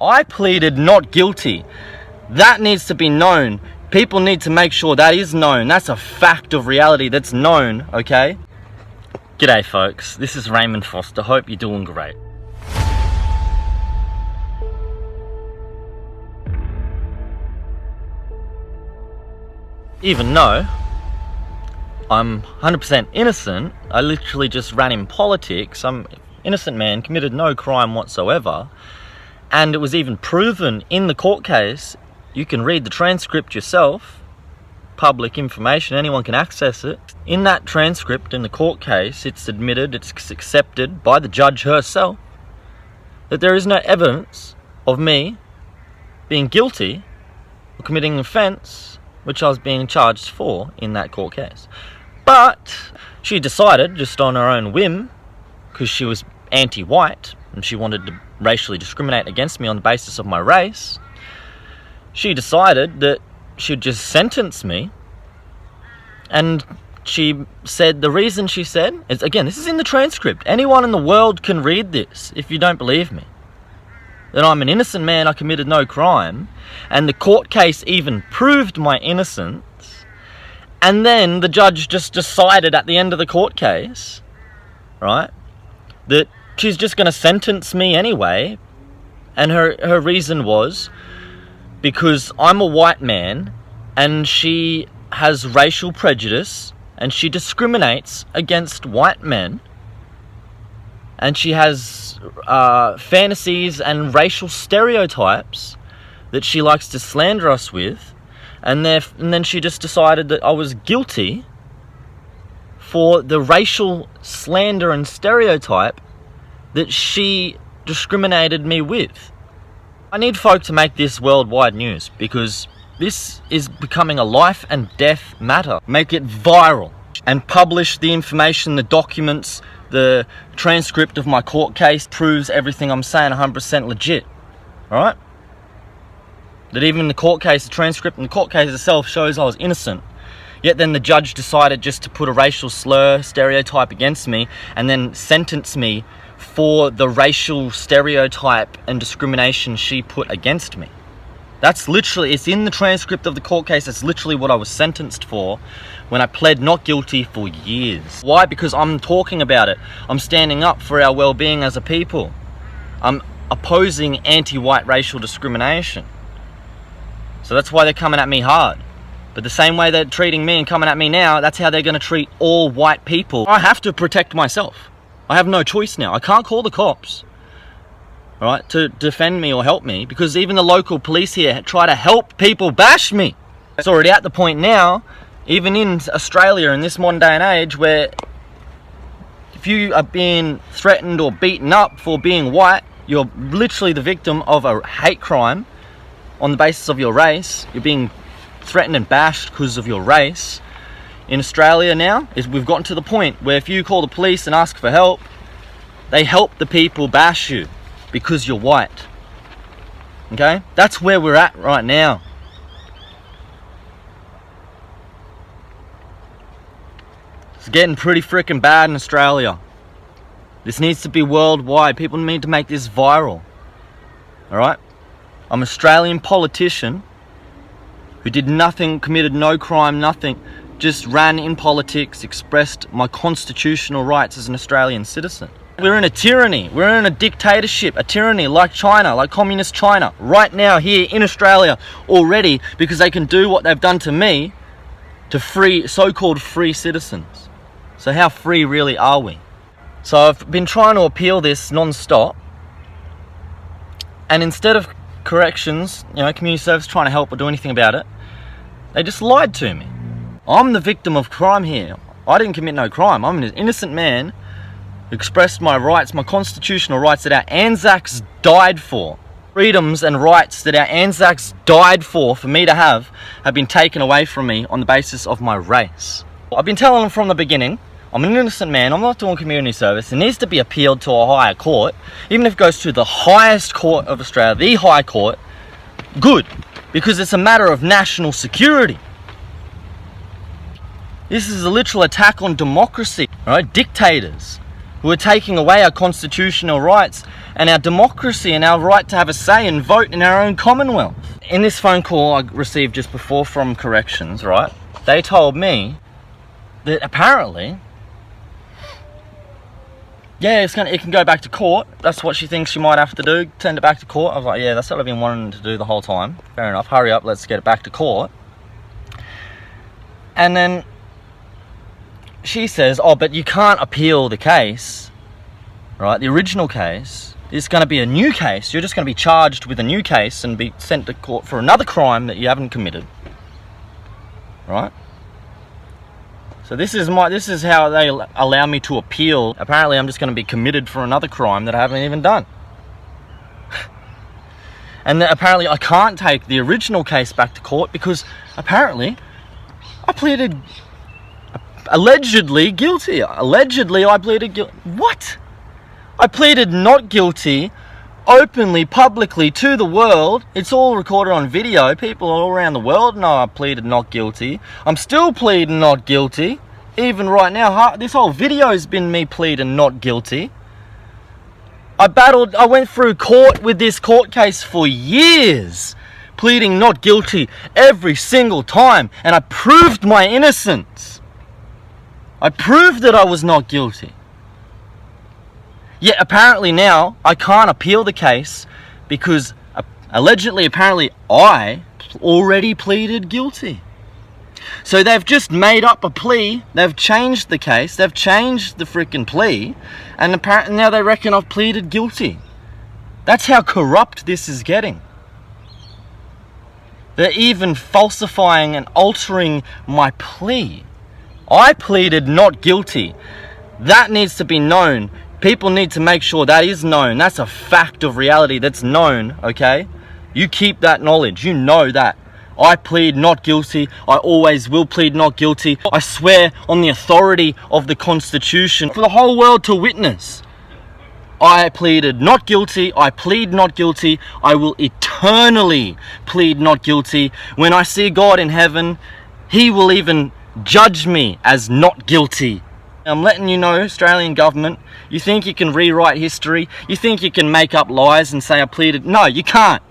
I pleaded not guilty. That needs to be known. People need to make sure that is known. That's a fact of reality that's known, okay? G'day folks, this is Raymond Foster. Hope you're doing great. Even though I'm 100% innocent, I literally just ran in politics. I'm an innocent man, committed no crime whatsoever, and it was even proven in the court case. You can read the transcript yourself, public information, anyone can access it. In that transcript, in the court case, it's admitted, it's accepted by the judge herself, that there is no evidence of me being guilty or committing an offence which I was being charged for in that court case. But she decided, just on her own whim, because she was anti-white and she wanted to racially discriminate against me on the basis of my race, she decided that she'd just sentence me. And she said, the reason she said is, again, this is in the transcript, anyone in the world can read this if you don't believe me, that I'm an innocent man, I committed no crime, and the court case even proved my innocence. And then the judge just decided at the end of the court case, right, that she's just going to sentence me anyway. And her reason was because I'm a white man and she has racial prejudice and she discriminates against white men, and she has fantasies and racial stereotypes that she likes to slander us with, and then she just decided that I was guilty for the racial slander and stereotype that she discriminated me with. I need folk to make this worldwide news, because this is becoming a life and death matter. Make it viral and publish the information, the documents, the transcript of my court case proves everything I'm saying 100% legit. Alright? That even the court case, the transcript and the court case itself shows I was innocent. Yet then the judge decided just to put a racial slur, stereotype against me, and then sentence me for the racial stereotype and discrimination she put against me. That's literally, it's in the transcript of the court case, that's literally what I was sentenced for when I pled not guilty for years. Why? Because I'm talking about it. I'm standing up for our well-being as a people. I'm opposing anti-white racial discrimination. So that's why they're coming at me hard. But the same way they're treating me and coming at me now, that's how they're going to treat all white people. I have to protect myself. I have no choice now. I can't call the cops, right, to defend me or help me, because even the local police here try to help people bash me. It's already at the point now, even in Australia in this modern day and age, where if you are being threatened or beaten up for being white, you're literally the victim of a hate crime on the basis of your race. You're being threatened and bashed because of your race. In Australia now, we've gotten to the point where if you call the police and ask for help, they help the people bash you because you're white. Okay? That's where we're at right now. It's getting pretty freaking bad in Australia. This needs to be worldwide. People need to make this viral. Alright? I'm an Australian politician who did nothing, committed no crime, nothing, just ran in politics, expressed my constitutional rights as an Australian citizen. We're in a tyranny, we're in a dictatorship, a tyranny like China, like communist China, right now here in Australia already, because they can do what they've done to me to free, so-called free citizens. So how free really are we? So I've been trying to appeal this non-stop, and instead of corrections, community service trying to help or do anything about it, they just lied to me. I'm the victim of crime here. I didn't commit no crime. I'm an innocent man who expressed my rights, my constitutional rights that our Anzacs died for. Freedoms and rights that our Anzacs died for me to have been taken away from me on the basis of my race. I've been telling them from the beginning, I'm an innocent man, I'm not doing community service. It needs to be appealed to a higher court. Even if it goes to the highest court of Australia, the High Court, good, because it's a matter of national security. This is a literal attack on democracy, right? Dictators who are taking away our constitutional rights and our democracy and our right to have a say and vote in our own commonwealth. In this phone call I received just before from corrections, right, they told me that apparently, yeah, it can go back to court. That's what she thinks she might have to do, send it back to court. I was like, yeah, that's what I've been wanting to do the whole time. Fair enough, hurry up, let's get it back to court. And then she says, oh, but you can't appeal the case, right? The original case is going to be a new case. You're just going to be charged with a new case and be sent to court for another crime that you haven't committed, right? So this is how they allow me to appeal. Apparently I'm just going to be committed for another crime that I haven't even done. And apparently I can't take the original case back to court because apparently I pleaded allegedly guilty. Allegedly I pleaded guilty. What? I pleaded not guilty openly, publicly to the world. It's all recorded on video. People all around the world know I pleaded not guilty. I'm still pleading not guilty. Even right now, this whole video has been me pleading not guilty. I went through court with this court case for years, pleading not guilty every single time, and I proved my innocence. I proved that I was not guilty. Yet apparently now I can't appeal the case because apparently I already pleaded guilty. So they've just made up a plea, they've changed the case, they've changed the freaking plea, and apparently now they reckon I've pleaded guilty. That's how corrupt this is getting. They're even falsifying and altering my plea. I pleaded not guilty. That needs to be known. People need to make sure that is known. That's a fact of reality that's known, okay? You keep that knowledge. You know that. I plead not guilty. I always will plead not guilty. I swear on the authority of the Constitution for the whole world to witness. I pleaded not guilty. I plead not guilty. I will eternally plead not guilty. When I see God in heaven, He will even judge me as not guilty. I'm letting you know, Australian government, you think you can rewrite history? You think you can make up lies and say I pleaded? No, you can't.